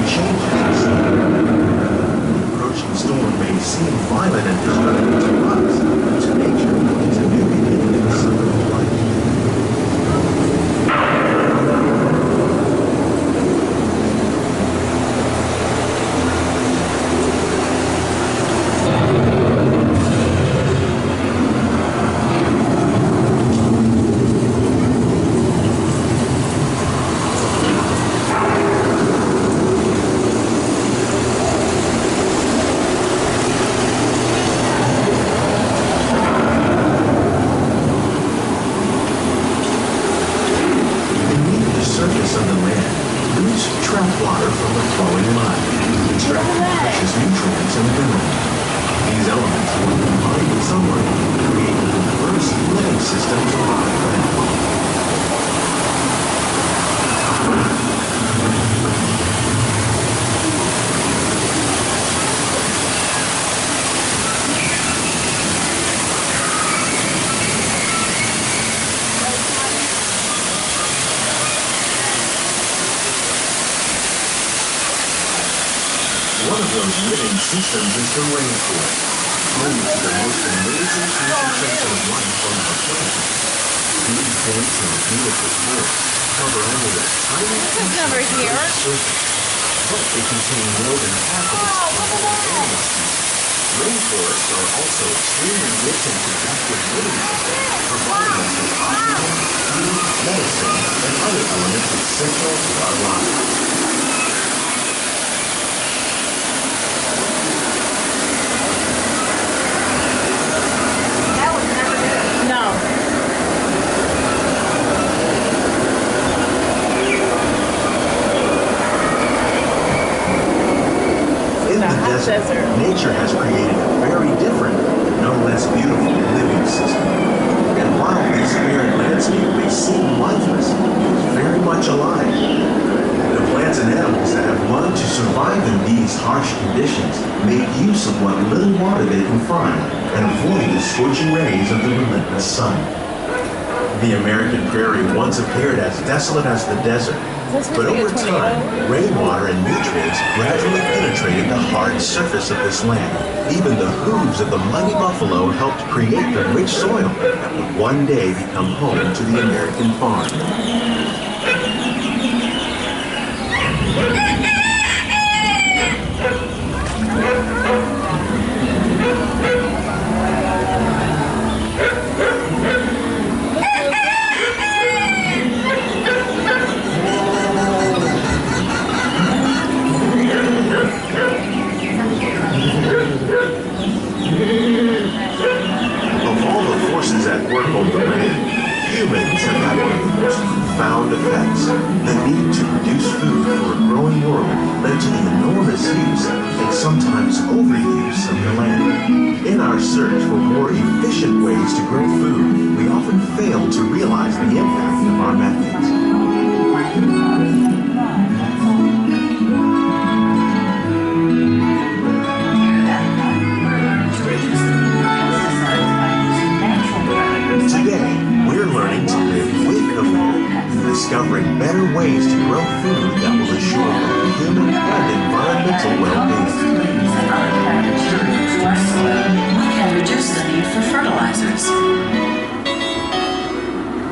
changes. The approaching storm may seem violent and destructive to us, but to nature, it's a new beginning in the cycle of life. One of those living systems is the rainforest, home to the most amazing concentrations of life on our planet. These dense and beautiful forests cover only a tiny surface, but they contain more than half of its animal species. Rainforests are also extremely rich in productive living systems, providing us with oxygen, food, medicine, and other elements essential to our lives. Nature has created a very different, no less beautiful living system. And while this barren landscape may seem lifeless, it is very much alive. The plants and animals that have learned to survive in these harsh conditions make use of what little water they can find and avoid the scorching rays of the relentless sun. The American prairie once appeared as desolate as the desert, but over time, rainwater and nutrients gradually penetrated the hard surface of this land. Even the hooves of the mighty buffalo helped create the rich soil that would one day become home to the American farm. Humans have had one of the most profound effects. The need to produce food for a growing world led to the enormous use and sometimes overuse of the land. In our search for more efficient ways to grow food, we often fail to realize the impact of our methods. Discovering better ways to grow food that will assure both human and environmental well-being. We can reduce the need for fertilizers.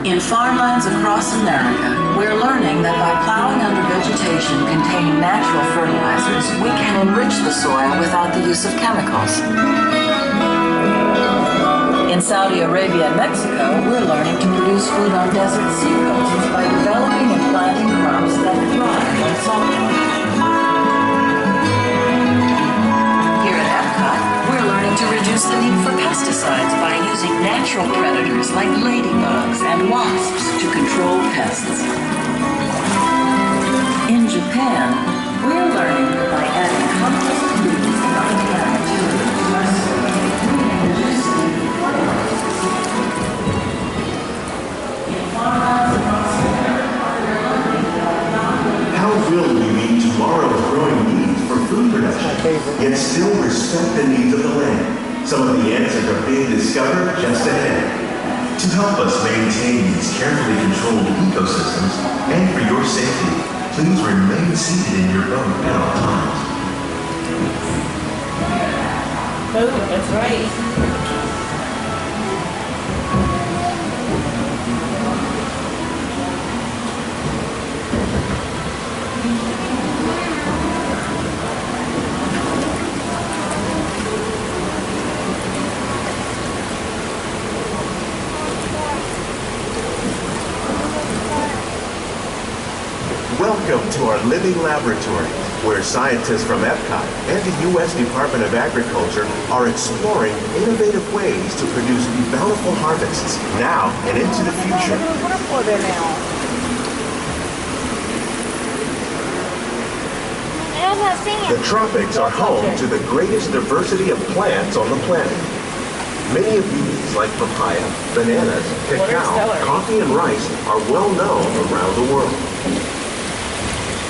In farmlands across America, we're learning that by plowing under vegetation containing natural fertilizers, we can enrich the soil without the use of chemicals. In Saudi Arabia and Mexico, we're learning to produce food on desert seacoasts by developing and planting crops that thrive on salt water. Here at EPCOT, we're learning to reduce the need for pesticides by using natural predators like ladybugs and wasps to control pests. In Japan, we're learning that by adding compost leaves and organic materials to our soil, we can reduce the need for How will we meet tomorrow's growing needs for food production, yet still respect the needs of the land? Some of the answers are being discovered just ahead. To help us maintain these carefully controlled ecosystems, and for your safety, please remain seated in your boat now. food, that's right. Welcome to our living laboratory, where scientists from EPCOT and the U.S. Department of Agriculture are exploring innovative ways to produce bountiful harvests now and into the future. The tropics are home to the greatest diversity of plants on the planet. Many of these, like papaya, bananas, cacao, coffee, and rice, are well known around the world.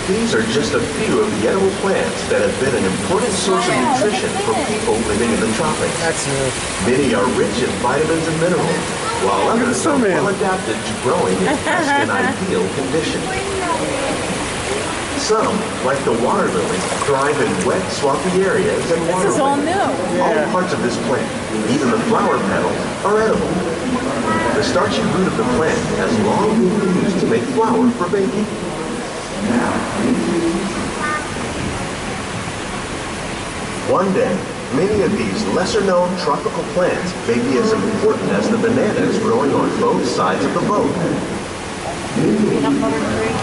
These are just a few of the edible plants that have been an important source of nutrition for people living in the tropics. Many are rich in vitamins and minerals, while others are well adapted to growing in just an ideal condition. Some, like the water lily, thrive in wet, swampy areas and waterways. This is all new. All parts of this plant, even the flower petals, are edible. The starchy root of the plant has long been used to make flour for baking. One day, many of these lesser-known tropical plants may be as important as the bananas growing on both sides of the boat.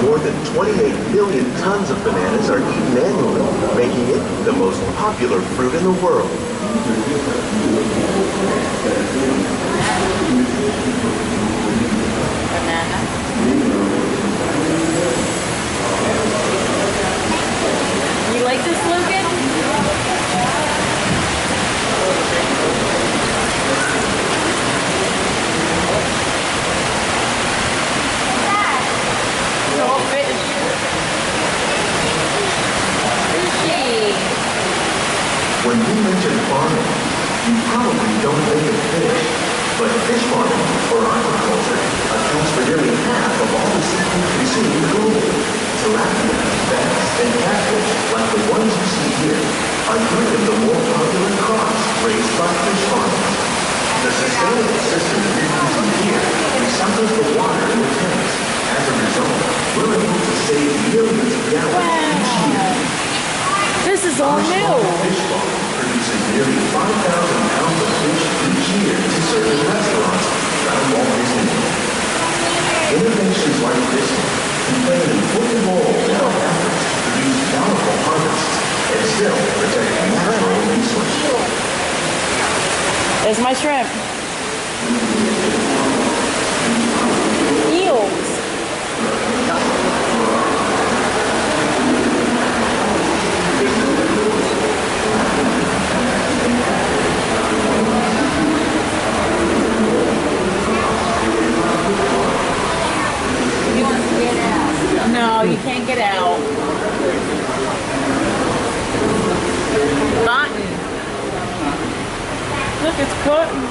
More than 28 billion tons of bananas are eaten annually, making it the most popular fruit in the world. You like this, Logan? No fish. Fishy. When you mention farming, you probably don't think of fish, but fish farming, or aquaculture, accounts for nearly half of all the seafood consumed globally. Tilapia, bass, and catfish, like the ones you see here, are three of the more popular crops raised by fish farmers. The sustainable system we're using here recycles the water in the tanks. As a result, we're able to save millions of gallons each year. This is all new. Fish farm produces nearly 5,000 pounds of fish each year to serve in restaurants around Walt Disney World. Innovations like this can play an important role in our efforts to produce bountiful harvests and still protect natural resources. There's my shrimp. Eels. No, you can't get out. Cotton. Look, it's cotton.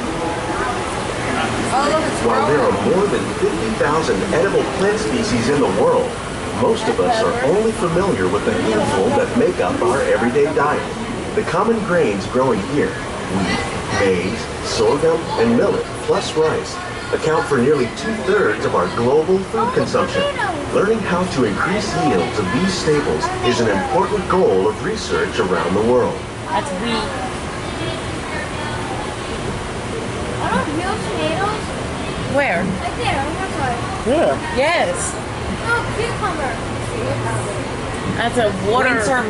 While there are more than 50,000 edible plant species in the world, most of us are only familiar with the handful that make up our everyday diet. The common grains growing here, wheat, maize, sorghum, and millet, plus rice, account for nearly 2/3 of our global food consumption. Learning how to increase yields of these staples is an important goal of research around the world. That's wheat. Are those real tomatoes? Where? Right there, on that side. Yeah. Yes. No, cucumber. That's a winter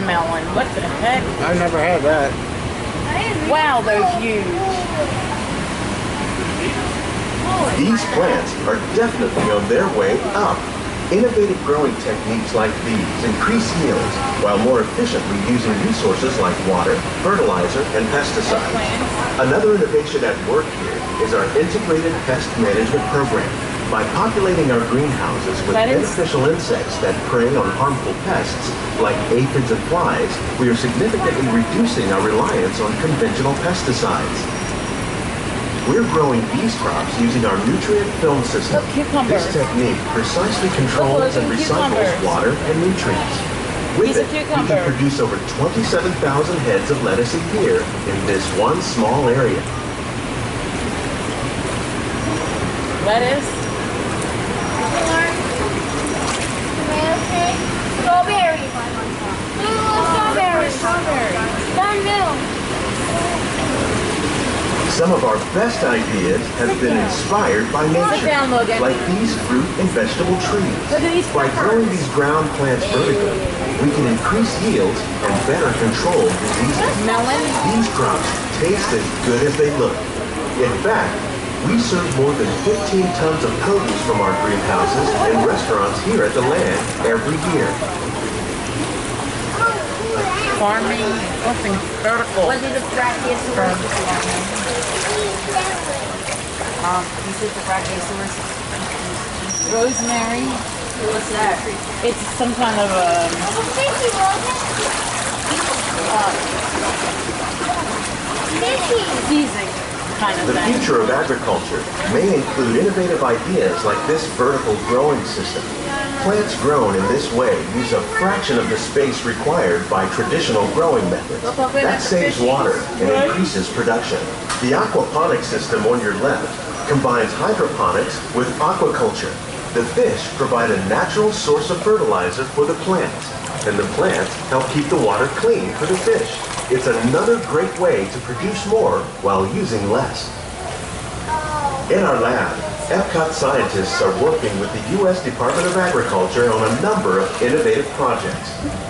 melon. What the heck? I've never had that. Wow, they're huge. These plants are definitely on their way up. Innovative growing techniques like these increase yields while more efficiently using resources like water, fertilizer, and pesticides. Another innovation at work here is our integrated pest management program. By populating our greenhouses with beneficial insects that prey on harmful pests like aphids and flies, we are significantly reducing our reliance on conventional pesticides. We're growing these crops using our nutrient film system. This technique precisely controls and recycles water and nutrients. With Piece it, of we cucumber. can produce over 27,000 heads of lettuce a year in this one small area. Lettuce. Corn. Tomato cake. Strawberries. Strawberries. Done new. Some of our best ideas have been inspired by nature, down, Logan. like these fruit and vegetable trees. Look at these By growing peppers. these ground plants vertically, we can increase yields and better control diseases. Melon. These crops taste as good as they look. In fact, we serve more than 15 tons of produce from our greenhouses and restaurants here at the land every year. Farming. Something vertical. What did the brachiosaurus you said the brachiosaurus? Rosemary. What's that? It's some kind of a seasoning kind of The thing. future of agriculture may include innovative ideas like this vertical growing system. Plants grown in this way use a fraction of the space required by traditional growing methods. That saves water and increases production. The aquaponics system on your left combines hydroponics with aquaculture. The fish provide a natural source of fertilizer for the plants, and the plants help keep the water clean for the fish. It's another great way to produce more while using less. In our lab, EPCOT scientists are working with the U.S. Department of Agriculture on a number of innovative projects.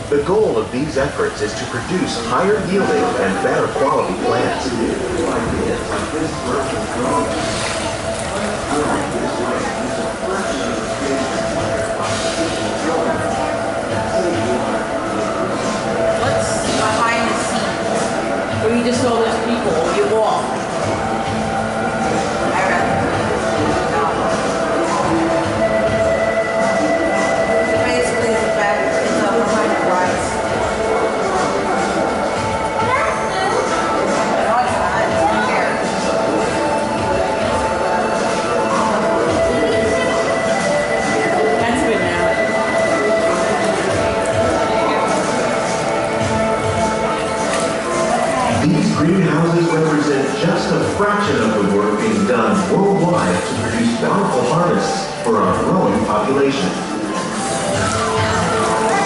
The goal of these efforts is to produce higher yielding and better quality plants. What's behind the scenes? Where you just saw those people, you walk. Basically, it's behind the rice. No, it's not. It's carrots. That's good now. These greenhouses represent just a fraction of the work being done worldwide to produce bountiful harvests for our growing population.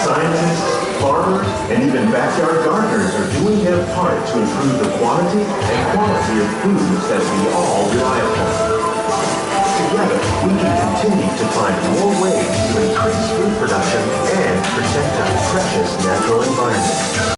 Scientists, farmers, and even backyard gardeners are doing their part to improve the quantity and quality of foods that we all rely upon. Together, we can continue to find more ways to increase food production and protect our precious natural environment.